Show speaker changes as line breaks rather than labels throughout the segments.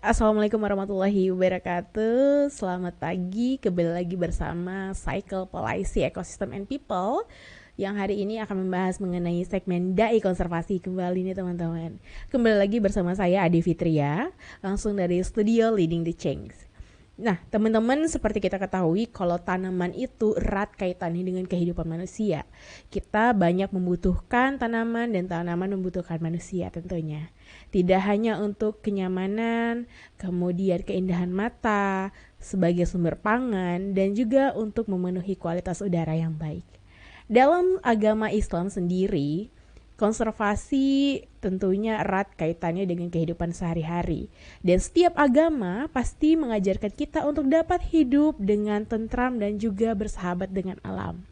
Assalamualaikum warahmatullahi wabarakatuh. Selamat pagi, kembali lagi bersama Cycle Policy Ecosystem and People yang hari ini akan membahas mengenai segmen Dai Konservasi kembali nih teman-teman. Kembali lagi bersama saya Adi Fitria, langsung dari studio Leading the Change. Nah, teman-teman, seperti kita ketahui kalau tanaman itu erat kaitannya dengan kehidupan manusia. Kita banyak membutuhkan tanaman dan tanaman membutuhkan manusia tentunya. Tidak hanya untuk kenyamanan, kemudian keindahan mata, sebagai sumber pangan, dan juga untuk memenuhi kualitas udara yang baik. Dalam agama Islam sendiri, konservasi tentunya erat kaitannya dengan kehidupan sehari-hari. Dan setiap agama pasti mengajarkan kita untuk dapat hidup dengan tentram dan juga bersahabat dengan alam.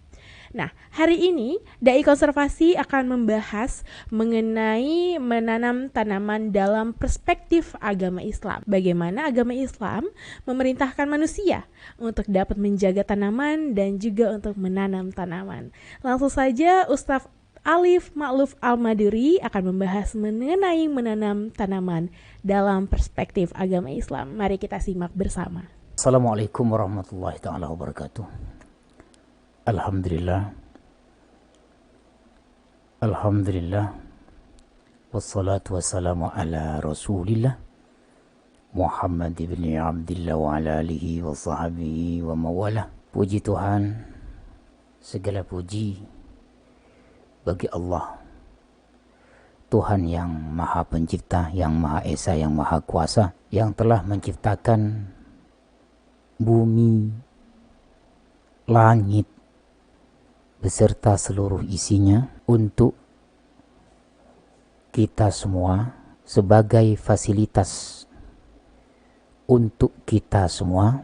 Nah, hari ini Dai Konservasi akan membahas mengenai menanam tanaman dalam perspektif agama Islam. Bagaimana agama Islam memerintahkan manusia untuk dapat menjaga tanaman dan juga untuk menanam tanaman. Langsung saja Ustaz Alif Ma'luf Al-Maduri akan membahas mengenai menanam tanaman dalam perspektif agama Islam. Mari kita simak bersama.
Assalamualaikum warahmatullahi taala wabarakatuh. Alhamdulillah wassalatu wassalamu ala rasulillah Muhammad ibn Abdillah wa ala alihi wa sahbihi wa mawalah. Puji Tuhan, segala puji bagi Allah, Tuhan yang Maha Pencipta, yang Maha Esa, yang Maha Kuasa, yang telah menciptakan bumi, langit, beserta seluruh isinya untuk kita semua sebagai fasilitas untuk kita semua,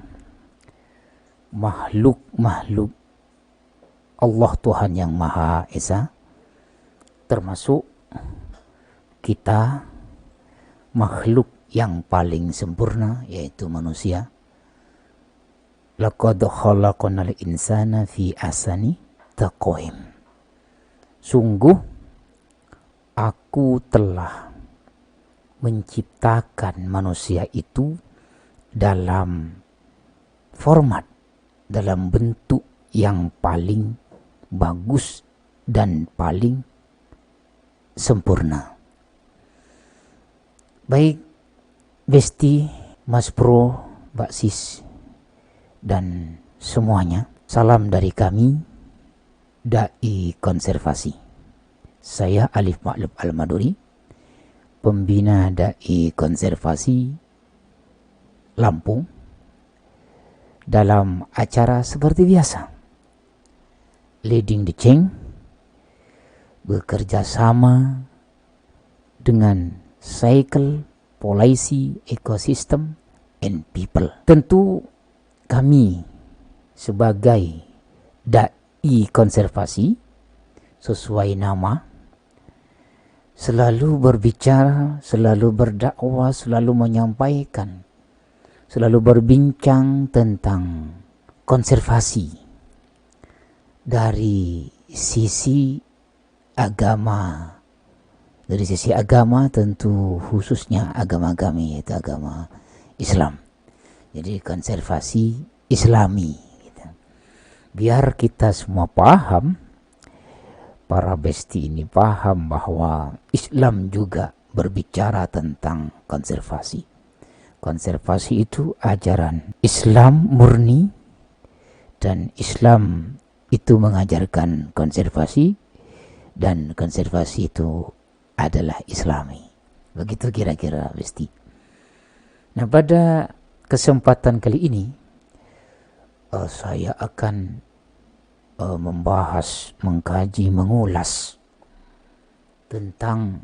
makhluk-makhluk Allah Tuhan yang Maha Esa, termasuk kita makhluk yang paling sempurna, yaitu manusia. Laqad khalaqnal insana fi ahsani taqwim. Sungguh aku telah menciptakan manusia itu dalam format, dalam bentuk yang paling bagus dan paling sempurna. Baik Besti, Mas Bro, Mbak Sis, dan semuanya, salam dari kami Dai Konservasi. Saya Alif Ma'luf Al-Maduri, pembina Dai Konservasi Lampung, dalam acara seperti biasa Leading the Change, bekerja sama dengan Cycle Policy Ecosystem and People. Tentu kami sebagai Dai Konservasi, sesuai nama, selalu berbicara, selalu berdakwah, selalu menyampaikan, selalu berbincang tentang konservasi dari sisi agama. Dari sisi agama tentu khususnya agama kami, yaitu agama Islam. Jadi konservasi Islami gitu. Biar kita semua paham, para besti ini paham bahwa Islam juga berbicara tentang konservasi. Konservasi itu ajaran Islam murni, dan Islam itu mengajarkan konservasi, dan konservasi itu adalah Islami. Begitu kira-kira besti. Nah, pada kesempatan kali ini saya akan membahas, mengkaji, mengulas tentang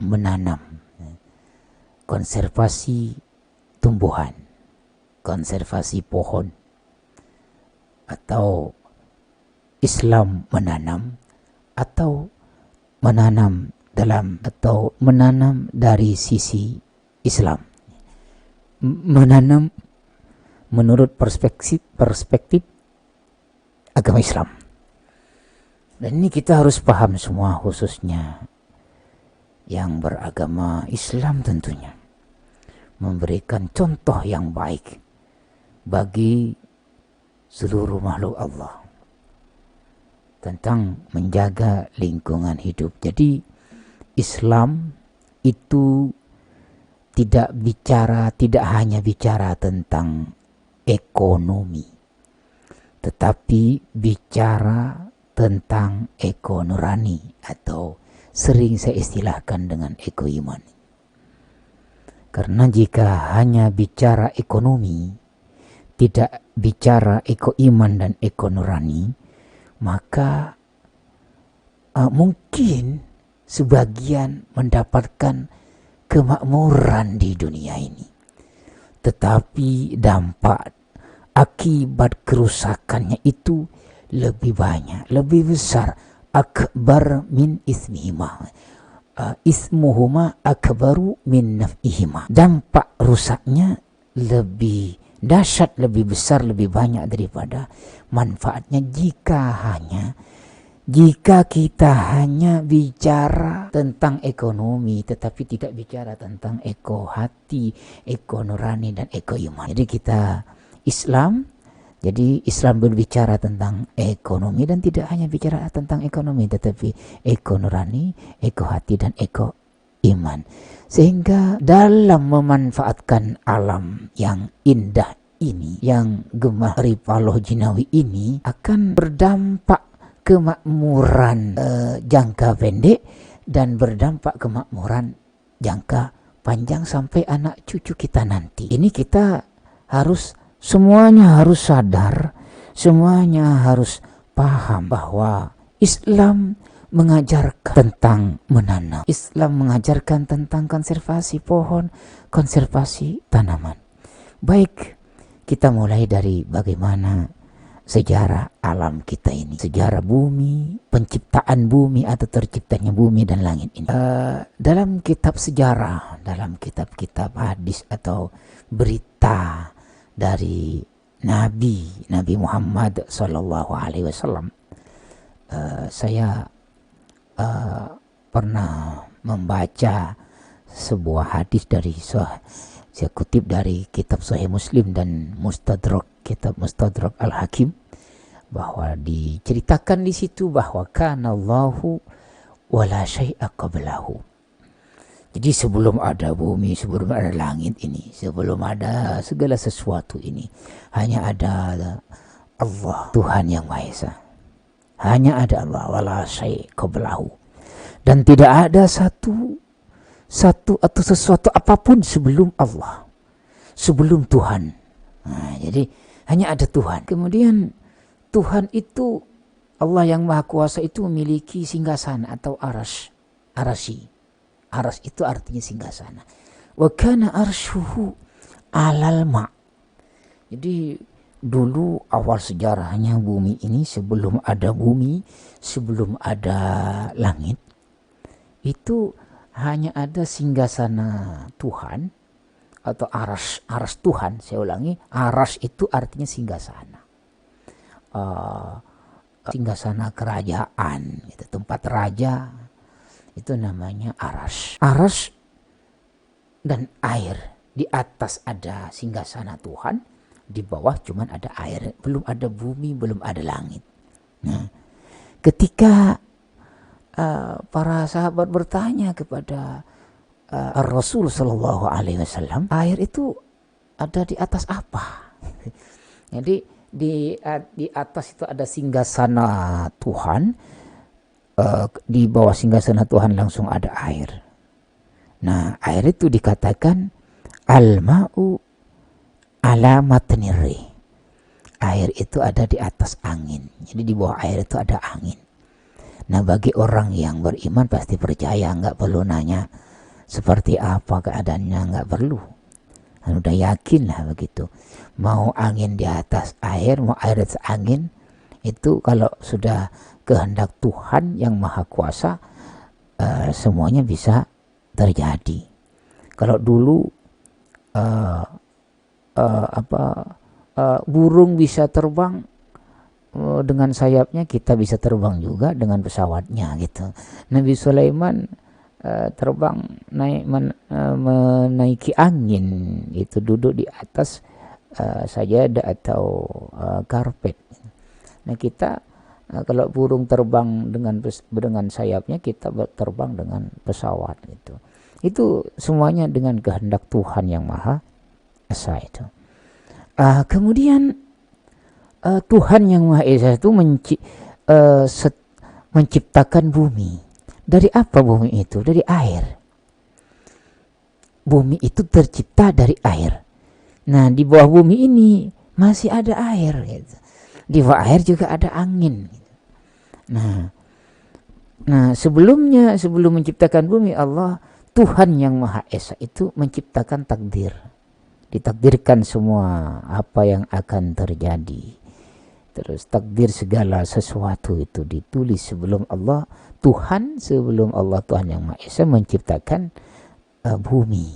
menanam, konservasi tumbuhan, konservasi pohon, atau Islam menanam, atau menanam dari sisi Islam. Menanam menurut perspektif agama Islam. Dan ini kita harus paham semua, khususnya yang beragama Islam tentunya, memberikan contoh yang baik bagi seluruh makhluk Allah tentang menjaga lingkungan hidup. Jadi Islam itu tidak hanya bicara tentang ekonomi, tetapi bicara tentang eko nurani, atau sering saya istilahkan dengan eko iman. Karena jika hanya bicara ekonomi, tidak bicara eko iman dan eko nurani, maka mungkin sebagian mendapatkan kemakmuran di dunia ini, tetapi dampak akibat kerusakannya itu lebih banyak, lebih besar. Akbar min ismihima, ismuhuma akbaru min naf'ihima. Dampak rusaknya lebih dahsyat, lebih besar, lebih banyak daripada manfaatnya jika kita hanya bicara tentang ekonomi tetapi tidak bicara tentang eko hati, eko nurani, dan eko iman. Jadi Islam berbicara tentang ekonomi, dan tidak hanya bicara tentang ekonomi tetapi eko nurani, eko hati, dan eko iman. Sehingga dalam memanfaatkan alam yang indah ini, yang gemah ripaloh jinawi ini, akan berdampak kemakmuran jangka pendek dan berdampak kemakmuran jangka panjang sampai anak cucu kita nanti. Ini kita semuanya harus sadar, semuanya harus paham bahwa Islam mengajarkan tentang menanam. Islam mengajarkan tentang konservasi pohon, konservasi tanaman. Baik, kita mulai dari bagaimana sejarah alam kita ini, sejarah bumi, penciptaan bumi atau terciptanya bumi dan langit ini. Dalam kitab sejarah, dalam kitab-kitab hadis atau berita dari Nabi Muhammad Sallallahu Alaihi Wasallam, saya pernah membaca sebuah hadis dari saya kutip dari kitab Sahih Muslim dan kitab Mustadrak Al-Hakim, bahwa diceritakan di situ bahwa kanallahu wala syai'a qablahu. Jadi sebelum ada bumi, sebelum ada langit ini, sebelum ada segala sesuatu ini, hanya ada Allah, Tuhan yang Maha Esa. Hanya ada Allah, wala syai' qablahu. Dan tidak ada satu atau sesuatu apapun sebelum Allah, sebelum Tuhan. Nah, jadi hanya ada Tuhan. Kemudian Tuhan itu, Allah yang Maha Kuasa itu memiliki singgasana atau arasy. Aras itu artinya singgasana. Wa kana arshuhu alal ma'. Jadi dulu awal sejarahnya bumi ini, sebelum ada bumi, sebelum ada langit, itu hanya ada singgasana Tuhan atau aras Tuhan. Saya ulangi, aras itu artinya singgasana. Singgasana kerajaan, itu tempat raja. Itu namanya aras. Aras dan air. Di atas ada singgasana Tuhan, di bawah cuman ada air. Belum ada bumi, belum ada langit. Nah, ketika para sahabat bertanya kepada Rasul Sallallahu Alaihi Wasallam, air itu ada di atas apa? Jadi di atas itu ada singgasana Tuhan. Di bawah singgasana Tuhan langsung ada air. Nah, air itu dikatakan al-ma'u ala matnir rih. Air itu ada di atas angin. Jadi di bawah air itu ada angin. Nah, bagi orang yang beriman pasti percaya, nggak perlu nanya seperti apa keadaannya, nggak perlu. Udah yakin lah begitu. Mau angin di atas air, mau air di atas angin, itu kalau sudah kehendak Tuhan yang Maha Kuasa, semuanya bisa terjadi. Kalau dulu burung bisa terbang dengan sayapnya, kita bisa terbang juga dengan pesawatnya gitu. Nabi Sulaiman terbang menaiki angin, itu duduk di atas sajadah atau karpet. Nah kita kalau burung terbang dengan sayapnya, kita terbang dengan pesawat itu. Itu semuanya dengan kehendak Tuhan yang Maha Esa itu. Kemudian Tuhan yang Maha Esa itu menciptakan bumi. Dari apa bumi itu? Dari air. Bumi itu tercipta dari air. Nah, di bawah bumi ini masih ada air. Gitu. Di bawah air juga ada angin. Gitu. Nah, sebelum menciptakan bumi, Tuhan yang Maha Esa itu menciptakan takdir. Ditakdirkan semua apa yang akan terjadi. Terus takdir segala sesuatu itu ditulis sebelum Tuhan yang Maha Esa menciptakan bumi.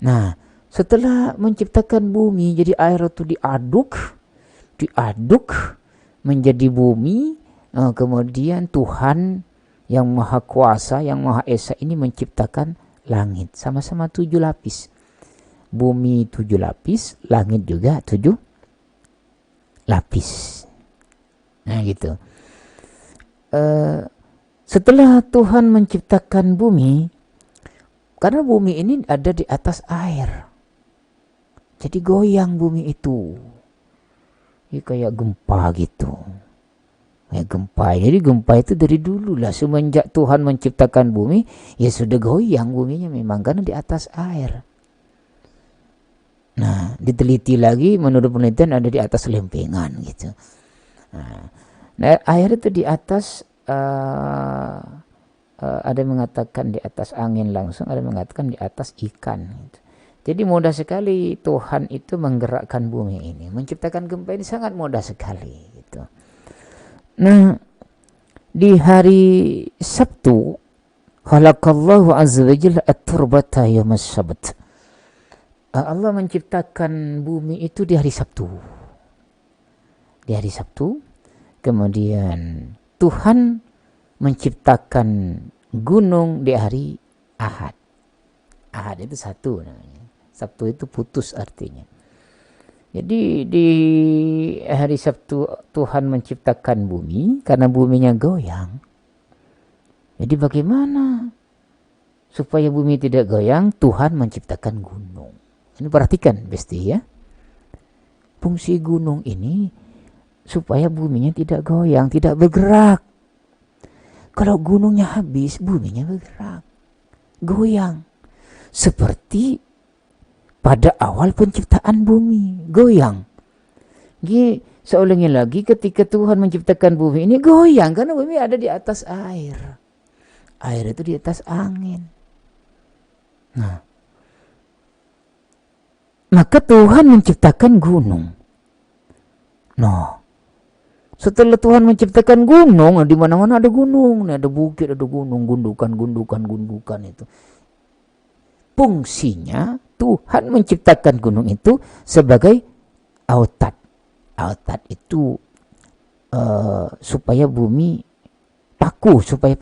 Nah, setelah menciptakan bumi, jadi air itu diaduk menjadi bumi. Kemudian Tuhan yang Maha Kuasa, yang Maha Esa ini menciptakan langit. Sama-sama 7 lapis. Bumi 7 lapis, langit juga 7 lapis. Nah gitu. Setelah Tuhan menciptakan bumi, karena bumi ini ada di atas air, jadi goyang bumi itu. Ya, kayak gempa gitu. Kayak gempa. Jadi gempa itu dari dulu lah. Semenjak Tuhan menciptakan bumi, ya sudah goyang buminya memang karena di atas air. Nah, diteliti lagi, menurut penelitian ada di atas lempengan gitu. Nah, air itu di atas, ada yang mengatakan di atas angin langsung, ada yang mengatakan di atas ikan gitu. Jadi mudah sekali Tuhan itu menggerakkan bumi ini, menciptakan gempa ini sangat mudah sekali gitu. Nah, di hari Sabtu, khalaqallahu azza wa jalla at-turbata yaumas sabt. Allah menciptakan bumi itu di hari Sabtu. Di hari Sabtu, kemudian Tuhan menciptakan gunung di hari Ahad. Ahad itu satu namanya. Sabtu itu putus artinya. Jadi di hari Sabtu Tuhan menciptakan bumi karena buminya goyang. Jadi bagaimana supaya bumi tidak goyang? Tuhan menciptakan gunung. Ini perhatikan Besti ya. Fungsi gunung ini supaya buminya tidak goyang, tidak bergerak. Kalau gunungnya habis, buminya bergerak, goyang. Seperti pada awal penciptaan bumi, goyang. Saya ulangi lagi, ketika Tuhan menciptakan bumi ini goyang, karena bumi ada di atas air. Air itu di atas angin. Nah, maka Tuhan menciptakan gunung. Setelah Tuhan menciptakan gunung, di mana-mana ada gunung, ada bukit, ada gunung, gundukan itu. Fungsinya Tuhan menciptakan gunung itu sebagai autad. Autad itu supaya bumi paku, supaya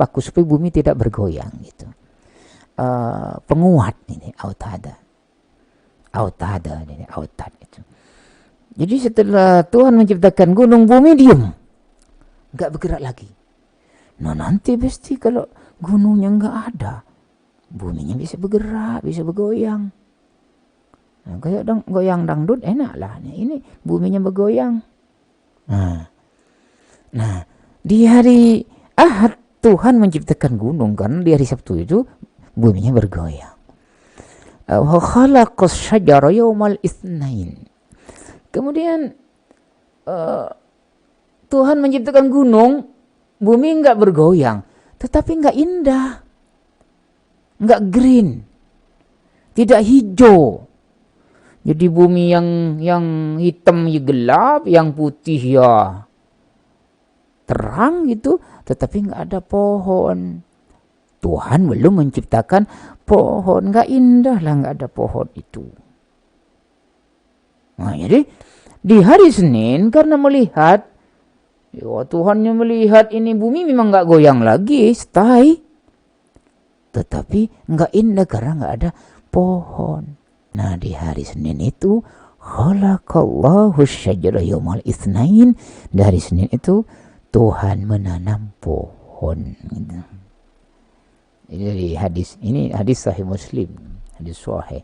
bumi tidak bergoyang gitu. Penguat ini autada ini autad itu. Jadi setelah Tuhan menciptakan gunung, bumi diam, nggak bergerak lagi. Nah nanti pasti kalau gunungnya nggak ada, buminya bisa bergerak, bisa bergoyang. Nah, kayak goyang dangdut enak lah. Ini buminya bergoyang. Nah, di hari Ahad Tuhan menciptakan gunung karena di hari Sabtu itu buminya bergoyang. Wa khalaqas syajara yaumal itsnain. Kemudian Tuhan menciptakan gunung, bumi enggak bergoyang, tetapi enggak indah, enggak green, tidak hijau. Jadi bumi yang hitam ya gelap, yang putih ya terang gitu, tetapi enggak ada pohon. Tuhan belum menciptakan pohon, enggak indah lah, enggak ada pohon itu. Nah, jadi di hari Senin karena melihat, Tuhan yang melihat ini bumi memang enggak goyang lagi, stay. tetapi nggak indah karena nggak ada pohon. Nah, di hari Senin itu khalaqallahu syajara yaumal itsnain. Di hari Senin itu Tuhan menanam pohon. Ini dari hadis, ini hadis sahih Muslim, hadis sahih.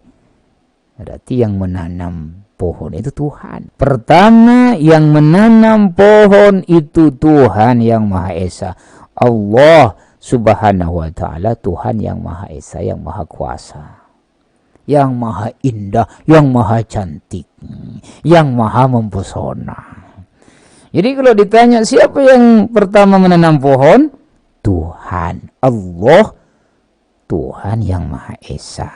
Berarti yang menanam pohon itu Tuhan. Pertama yang menanam pohon itu Tuhan yang Maha Esa. Allah Subhanahu wa ta'ala, Tuhan yang Maha Esa, yang Maha Kuasa, yang Maha Indah, yang Maha Cantik, yang Maha Mempesona. Jadi kalau ditanya siapa yang pertama menanam pohon? Tuhan, Allah, Tuhan yang Maha Esa.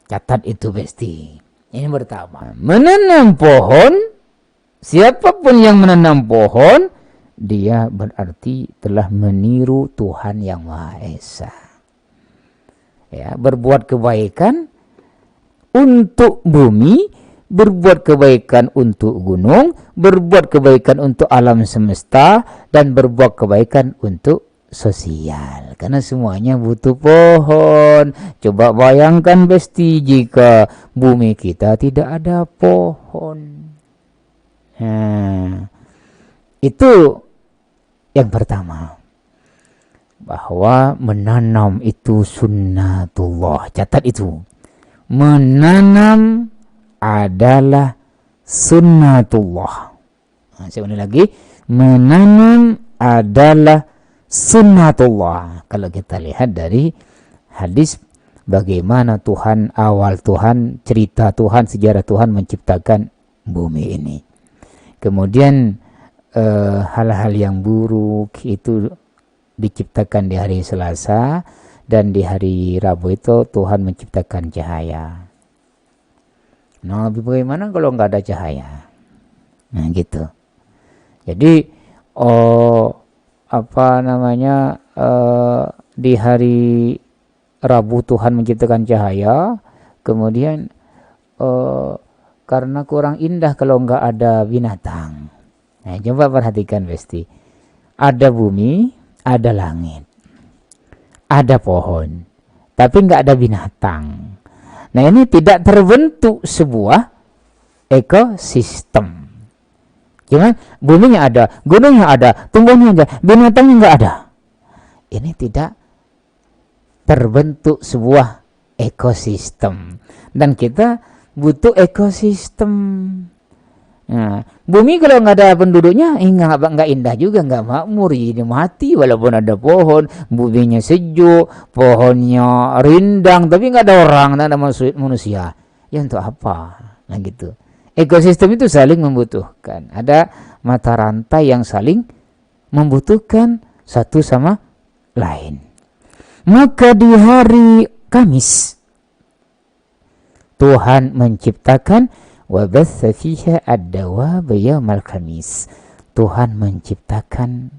Catat itu Besti. Ini pertama. Menanam pohon, siapapun yang menanam pohon, dia berarti telah meniru Tuhan yang Maha Esa. Ya, berbuat kebaikan untuk bumi, berbuat kebaikan untuk gunung, berbuat kebaikan untuk alam semesta, dan berbuat kebaikan untuk sosial. Karena semuanya butuh pohon. Coba bayangkan Besti, jika bumi kita tidak ada pohon. Nah, itu yang pertama, bahwa menanam itu sunnatullah. Catat itu. Menanam adalah sunnatullah. Nah, saya ulangi lagi. Menanam adalah sunnatullah. Kalau kita lihat dari hadis bagaimana Tuhan, awal Tuhan, cerita Tuhan, sejarah Tuhan menciptakan bumi ini. Kemudian hal-hal yang buruk itu diciptakan di hari Selasa, dan di hari Rabu itu Tuhan menciptakan cahaya. Nah, bagaimana kalau nggak ada cahaya? Nah, gitu. Jadi, di hari Rabu Tuhan menciptakan cahaya, kemudian karena kurang indah kalau nggak ada binatang. Nah, coba perhatikan Besti. Ada bumi, ada langit, ada pohon, tapi nggak ada binatang. Nah, ini tidak terbentuk sebuah ekosistem. Cuman buminya ada, gunungnya ada, tumbuhnya ada, binatangnya nggak ada. Ini tidak terbentuk sebuah ekosistem. Dan kita butuh ekosistem. Nah, bumi kalau nggak ada penduduknya, nggak indah juga, nggak makmur, jadi mati walaupun ada pohon. Buminya sejuk, pohonnya rindang, tapi nggak ada orang, nggak ada manusia. Ya untuk apa? Nah gitu. Ekosistem itu saling membutuhkan. Ada mata rantai yang saling membutuhkan satu sama lain. Maka di hari Kamis Tuhan menciptakan wabatha fiha ad-dawab yaumal khamis. Tuhan menciptakan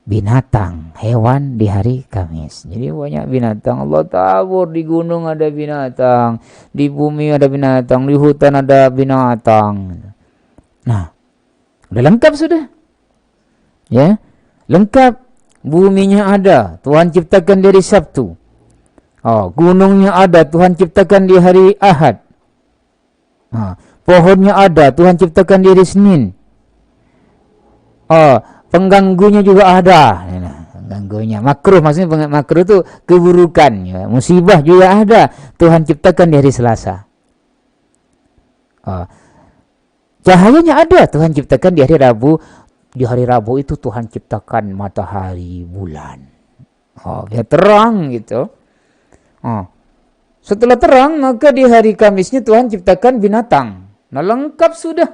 binatang, hewan di hari Kamis. Jadi banyak binatang. Allah tabur, di gunung ada binatang, di bumi ada binatang, di hutan ada binatang. Nah, udah lengkap sudah. Ya, lengkap. Buminya ada, Tuhan ciptakan dari Sabtu. Gunungnya ada, Tuhan ciptakan di hari Ahad. Pohonnya ada, Tuhan ciptakan di hari Senin. Pengganggunya juga ada. Pengganggunya makruh, maksudnya makruh itu keburukan, ya. Musibah juga ada, Tuhan ciptakan di hari Selasa. Cahayanya ada, Tuhan ciptakan di hari Rabu. Di hari Rabu itu Tuhan ciptakan matahari, bulan. Biar terang gitu. Setelah terang, maka di hari Kamisnya Tuhan ciptakan binatang. Nah, lengkap sudah.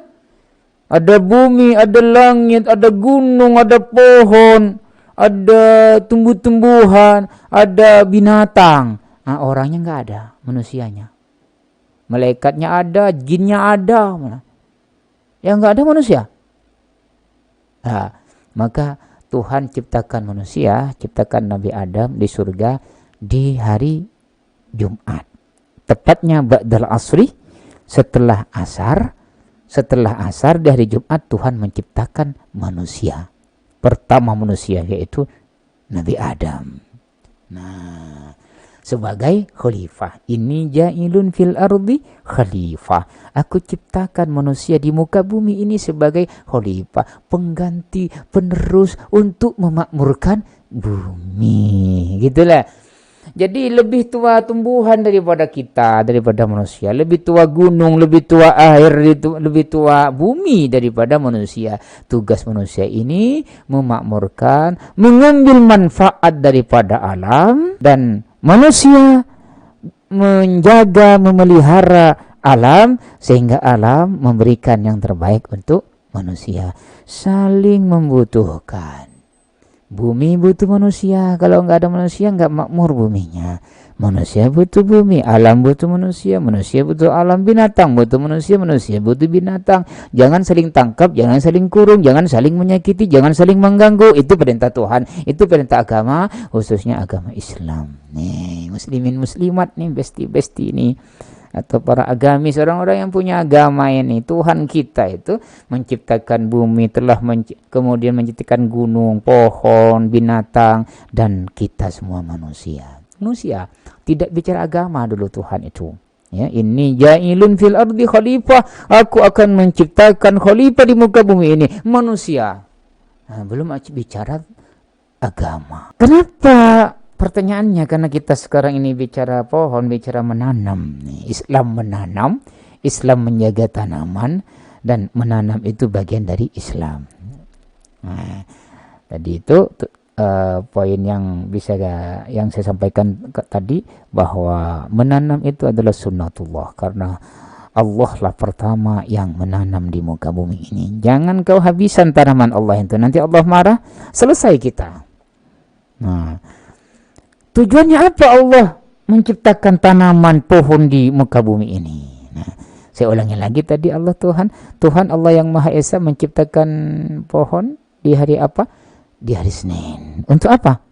Ada bumi, ada langit, ada gunung, ada pohon, ada tumbuh-tumbuhan, ada binatang. Nah, orangnya nggak ada, manusianya. Malaikatnya ada, jinnya ada. Yang nggak ada manusia. Nah, maka Tuhan ciptakan manusia, ciptakan Nabi Adam di surga di hari Jumat. Tepatnya ba'dal asri, setelah asar. Setelah asar di hari Jumat Tuhan menciptakan manusia. Pertama manusia yaitu Nabi Adam. Nah, sebagai khalifah. Ini ja'ilun fil ardi khalifah. Aku ciptakan manusia di muka bumi ini sebagai khalifah, pengganti, penerus untuk memakmurkan bumi. Gitulah. Jadi lebih tua tumbuhan daripada kita, daripada manusia. Lebih tua gunung, lebih tua air, lebih tua bumi daripada manusia. Tugas manusia ini memakmurkan, mengambil manfaat daripada alam, dan manusia menjaga, memelihara alam, sehingga alam memberikan yang terbaik untuk manusia. Saling membutuhkan. Bumi butuh manusia. Kalau nggak ada manusia, nggak makmur buminya. Manusia butuh bumi, alam butuh manusia, manusia butuh alam, binatang butuh manusia, manusia butuh binatang. Jangan saling tangkap, jangan saling kurung, jangan saling menyakiti, jangan saling mengganggu. Itu perintah Tuhan, itu perintah agama, khususnya agama Islam. Nih, muslimin muslimat nih, besti-besti nih, atau para agamis, orang-orang yang punya agama ini. Tuhan kita itu menciptakan bumi, telah kemudian menciptakan gunung, pohon, binatang, dan kita semua manusia. Tidak bicara agama dulu Tuhan itu. Ya, ini ja'ilun fil ardi khalifah. Aku akan menciptakan khalifah di muka bumi ini, manusia. Nah, belum bicara agama. Kenapa? Pertanyaannya, karena kita sekarang ini bicara pohon, bicara menanam. Islam menanam, Islam menjaga tanaman, dan menanam itu bagian dari Islam. Nah, tadi itu poin yang saya sampaikan tadi, bahwa menanam itu adalah sunnatullah, karena Allah lah pertama yang menanam di muka bumi ini. Jangan kau habisan tanaman Allah itu, nanti Allah marah, selesai kita. Nah, tujuannya apa Allah menciptakan tanaman pohon di muka bumi ini? Nah, saya ulangi lagi tadi, Tuhan Allah yang Maha Esa menciptakan pohon di hari apa? Di hari Senin. Untuk apa?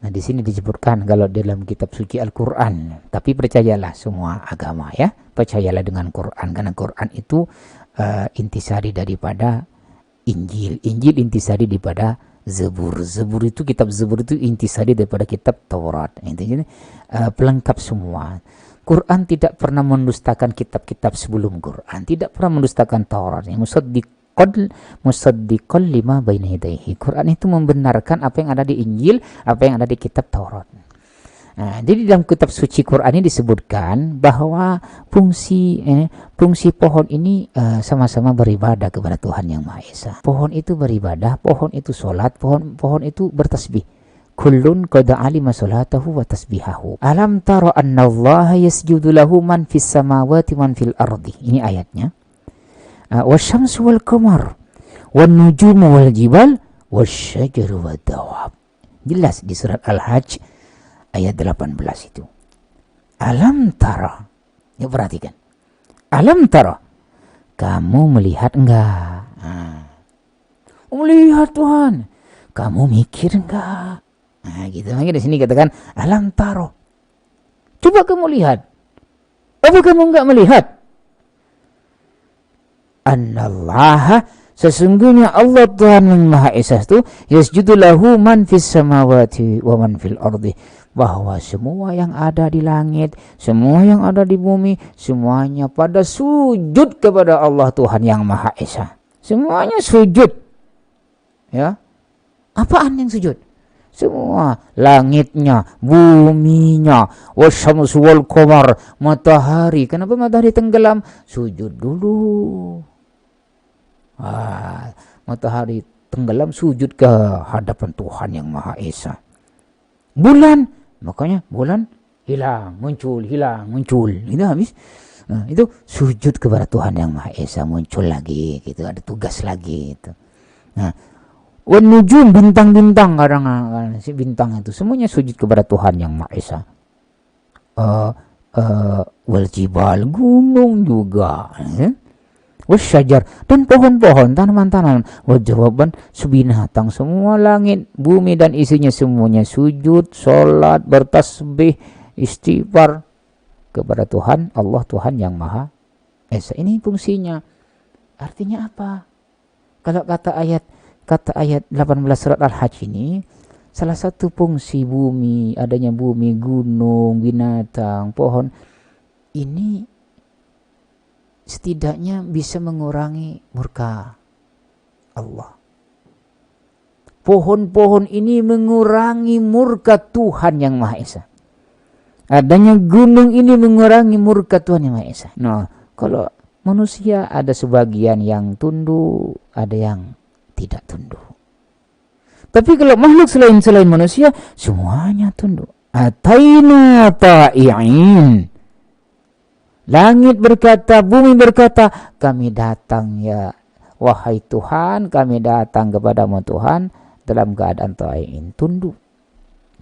Nah, di sini disebutkan kalau dalam kitab suci Al-Qur'an. Tapi percayalah semua agama ya, percayalah dengan Quran, karena Quran itu intisari daripada Injil. Injil intisari daripada Zabur itu, kitab Zabur itu intisari daripada kitab Taurat. Intinya pelengkap semua. Quran tidak pernah mendustakan kitab-kitab sebelum Quran, tidak pernah mendustakan Taurat. Musaddiqan lima baina yadayhi. Quran itu membenarkan apa yang ada di Injil, apa yang ada di kitab Taurat. Nah, jadi dalam kitab suci Quran ini disebutkan bahwa fungsi pohon ini sama-sama beribadah kepada Tuhan yang Maha Esa. Pohon itu beribadah, pohon itu sholat, pohon itu bertasbih. Kullun qad alima sholatahu wa tasbihahu. Alam tara anna Allah yasjudu lahu man fis samawati man fil ardi. Ini ayatnya. Wasyamsu wal qamar wan nujumu wal jibal wasyajaru wad dawab. Jelas di surat Al-Hajj ayat 18 itu. Alam tara. Ya, perhatikan. Alam tara. Kamu melihat enggak? Melihat Tuhan. Kamu mikir enggak? Nah, gitu. Makanya di sini katakan alam tara. Coba kamu lihat. Apa kamu enggak melihat? Annallaha, sesungguhnya Allah Tuhan yang Maha Esa itu, yasjudu lahu man fis samawati wa man fil ardi, bahwa semua yang ada di langit, semua yang ada di bumi, semuanya pada sujud kepada Allah Tuhan yang Maha Esa. Semuanya sujud. Ya. Apaan yang sujud? Semua, langitnya, buminya, wasyamsu wal qamar, matahari. Kenapa matahari tenggelam? Sujud dulu. Matahari tenggelam, sujud ke hadapan Tuhan yang Maha Esa. Bulan, makanya bulan hilang, muncul, itu habis. Nah, itu sujud kepada Tuhan yang Maha Esa, muncul lagi, gitu, ada tugas lagi itu. Nah, wan nujum, bintang-bintang, kadang si bintang itu semuanya sujud kepada Tuhan yang Maha Esa. Wal jibal, gunung juga. Wasyajar, dan pohon-pohon, tanaman-tanaman, wajawaban, sebinatang, semua langit, bumi dan isinya semuanya sujud, sholat, bertasbih, istighfar kepada Tuhan, Allah Tuhan yang Maha Esa. Ini fungsinya. Artinya apa? Kalau kata ayat 18 surat Al-Hajj ini, salah satu fungsi bumi, adanya bumi, gunung, binatang, pohon, ini setidaknya bisa mengurangi murka Allah. Pohon-pohon ini mengurangi murka Tuhan yang Maha Esa. Adanya gunung ini mengurangi murka Tuhan yang Maha Esa. Nah, kalau manusia ada sebagian yang tunduk, ada yang tidak tunduk. Tapi kalau makhluk selain manusia, semuanya tunduk. Ataina ta'i'in. Langit berkata, bumi berkata, kami datang ya wahai Tuhan, kami datang kepadamu Tuhan dalam keadaan ta'i'in, tunduk.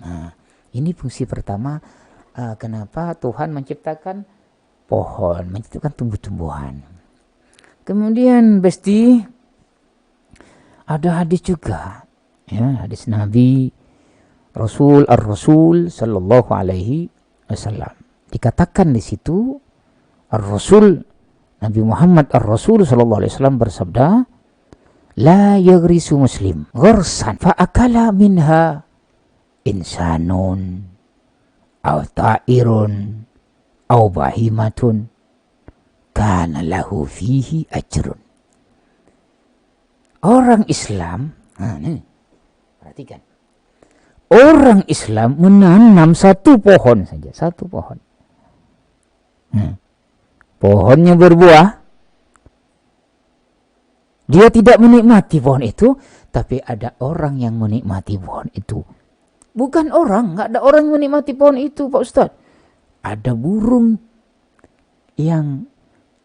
Nah, ini fungsi pertama, kenapa Tuhan menciptakan pohon, menciptakan tumbuh-tumbuhan. Kemudian besti ada hadis juga. Ya, hadis Nabi Ar-Rasul sallallahu alaihi wasallam. Dikatakan di situ Ar-Rasul Nabi Muhammad Ar-Rasul sallallahu alaihi wasallam bersabda, la yaghrisu muslim ghursan fa akala minha insanun aw ta'irun aw bahimatun kana lahu fihi ajrun. Orang Islam, nih perhatikan. Orang Islam menanam satu pohon saja, satu pohon. Pohonnya berbuah. Dia tidak menikmati pohon itu, tapi ada orang yang menikmati pohon itu. Bukan orang, nggak ada orang yang menikmati pohon itu, Pak Ustadz. Ada burung yang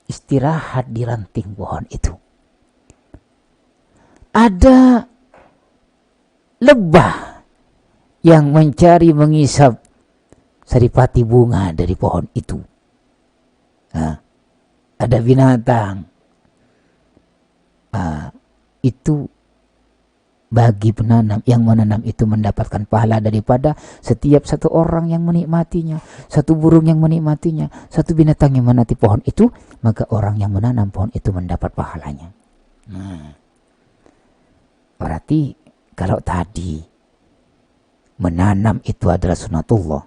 istirahat di ranting pohon itu. Ada lebah yang mencari mengisap saripati bunga dari pohon itu. Nah, ada binatang. Itu bagi penanam, yang menanam itu mendapatkan pahala daripada setiap satu orang yang menikmatinya, satu burung yang menikmatinya, satu binatang yang menikmati pohon itu, maka orang yang menanam pohon itu mendapat pahalanya. Berarti kalau tadi menanam itu adalah sunnatullah,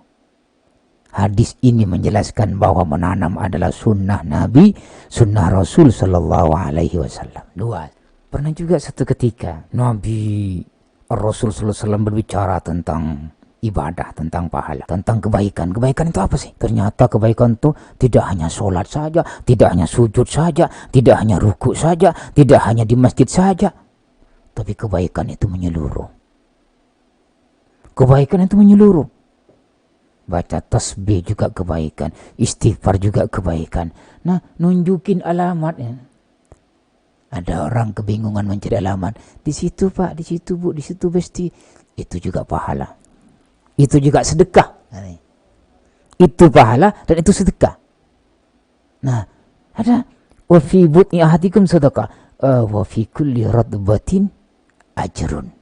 hadis ini menjelaskan bahwa menanam adalah sunnah Nabi, sunnah Rasul sallallahu alaihi wasallam. Dua. Pernah juga satu ketika Nabi Rasul sallallahu alaihi wasallam berbicara tentang ibadah, tentang pahala, tentang kebaikan. Kebaikan itu apa sih? Ternyata kebaikan itu tidak hanya sholat saja, tidak hanya sujud saja, tidak hanya ruku saja, tidak hanya di masjid saja. Tapi kebaikan itu menyeluruh. Kebaikan itu menyeluruh. Baca tasbih juga kebaikan, istighfar juga kebaikan. Nah, nunjukin alamatnya. Ada orang kebingungan mencari alamat. Di situ Pak, di situ Bu, di situ Besti. Itu juga pahala. Itu juga sedekah. Itu pahala dan itu sedekah. Nah, ada wa fi butni ahadikum sadaqah wa fi kulli radbatin ajrun.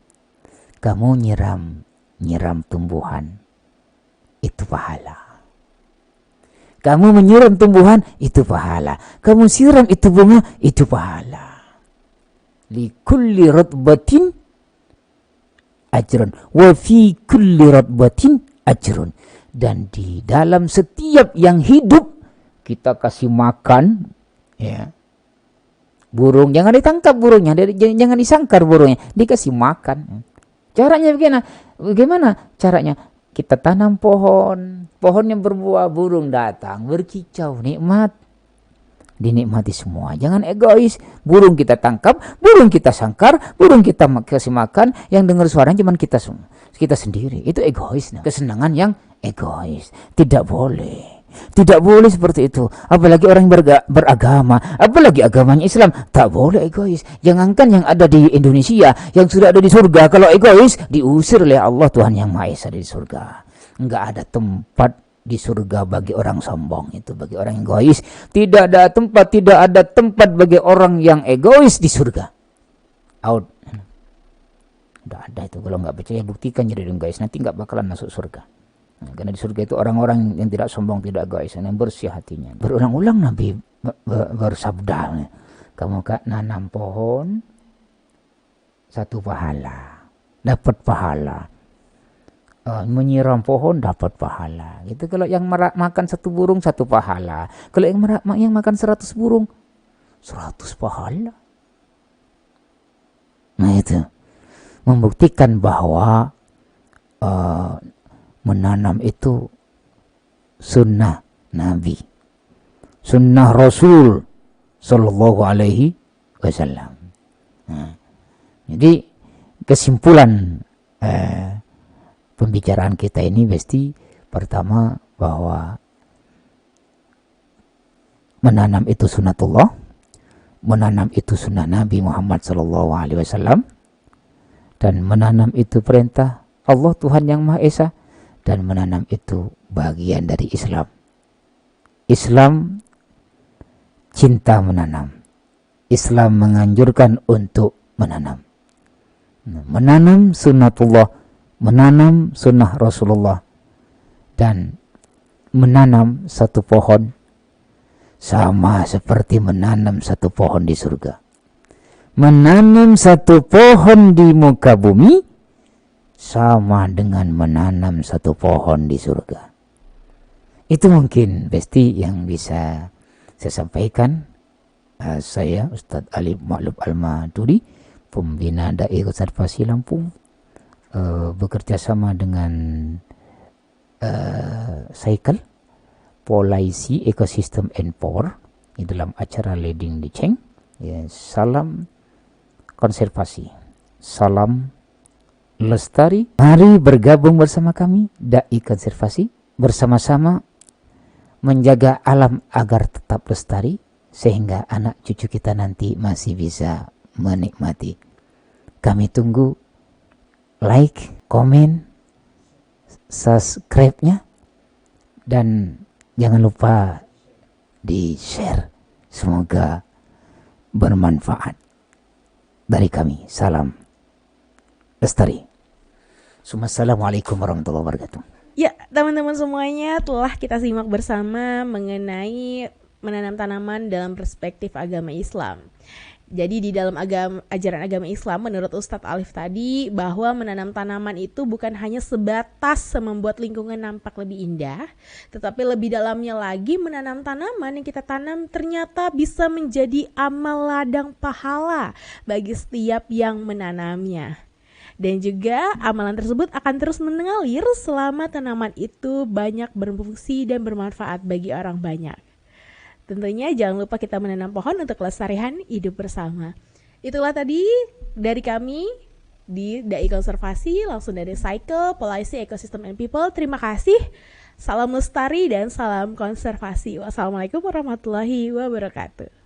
Kamu nyiram tumbuhan, itu pahala. Kamu menyiram tumbuhan, itu pahala. Kamu siram itu bunga, itu pahala. Li kulli radbatin ajrun wa fi kulli radbatin ajrun. Dan di dalam setiap yang hidup kita kasih makan, ya. Burung jangan ditangkap burungnya, jangan disangkar burungnya, dikasih makan. Caranya bagaimana caranya? Kita tanam pohon yang berbuah, burung datang, berkicau, nikmat, dinikmati semua. Jangan egois, burung kita tangkap, burung kita sangkar, burung kita kasih makan, yang dengar suaranya cuma kita sendiri. Itu egois, kesenangan yang egois. Tidak boleh. Tidak boleh seperti itu. Apalagi orang beragama, apalagi agamanya Islam, tak boleh egois. Jangankan yang ada di Indonesia, yang sudah ada di surga, kalau egois diusir oleh Allah Tuhan yang Maha Esa dari surga. Enggak ada tempat di surga bagi orang sombong, itu bagi orang egois. Tidak ada tempat bagi orang yang egois di surga. Out. Udah ada itu. Kalau nggak percaya buktikan jadi egois, nanti nggak bakalan masuk surga. Nah, karena di surga itu orang-orang yang tidak sombong, tidak egois, yang bersih hatinya. Berulang-ulang Nabi bersabda, kamu nanam pohon, satu pahala, dapat pahala. menyiram pohon dapat pahala. Gitu. Kalau yang makan satu burung satu pahala. Kalau yang makan 100 burung 100 pahala. Nah itu membuktikan bahwa menanam itu sunnah Nabi, sunnah Rasul Sallallahu Alaihi Wasallam. Nah, jadi kesimpulan pembicaraan kita ini pasti pertama bahwa menanam itu sunnatullah, menanam itu sunnah Nabi Muhammad Sallallahu Alaihi Wasallam, dan menanam itu perintah Allah Tuhan Yang Maha Esa, dan menanam itu bagian dari Islam. Islam cinta menanam. Islam menganjurkan untuk menanam. Menanam sunnatullah, menanam sunnah Rasulullah, dan menanam satu pohon sama seperti menanam satu pohon di surga. Menanam satu pohon di muka bumi sama dengan menanam satu pohon di surga. Itu mungkin Besti yang bisa saya sampaikan. Saya Ustadz Ali Ma'lub Al-Maduri, pembina Dai Konservasi Lampung, bekerja sama dengan Cycle Policy Ecosystem and Power di dalam acara Leading the Change. Ya, salam konservasi, salam lestari. Mari bergabung bersama kami Dai Konservasi, bersama-sama menjaga alam agar tetap lestari, sehingga anak cucu kita nanti masih bisa menikmati. Kami tunggu like, komen, subscribe-nya, dan jangan lupa di share. Semoga bermanfaat. Dari kami, salam lestari. Assalamualaikum warahmatullahi wabarakatuh.
Ya, teman-teman semuanya, telah kita simak bersama mengenai menanam tanaman dalam perspektif agama Islam. Jadi di dalam ajaran agama Islam, menurut Ustadz Alif tadi, bahwa menanam tanaman itu bukan hanya sebatas membuat lingkungan nampak lebih indah, tetapi lebih dalamnya lagi, menanam tanaman yang kita tanam ternyata bisa menjadi amal ladang pahala bagi setiap yang menanamnya. Dan juga amalan tersebut akan terus mengalir selama tanaman itu banyak berfungsi dan bermanfaat bagi orang banyak. Tentunya jangan lupa kita menanam pohon untuk kelestarian hidup bersama. Itulah tadi dari kami di Dai Konservasi, langsung dari Cycle Policy Ecosystem and People. Terima kasih. Salam lestari dan salam konservasi. Wassalamualaikum warahmatullahi wabarakatuh.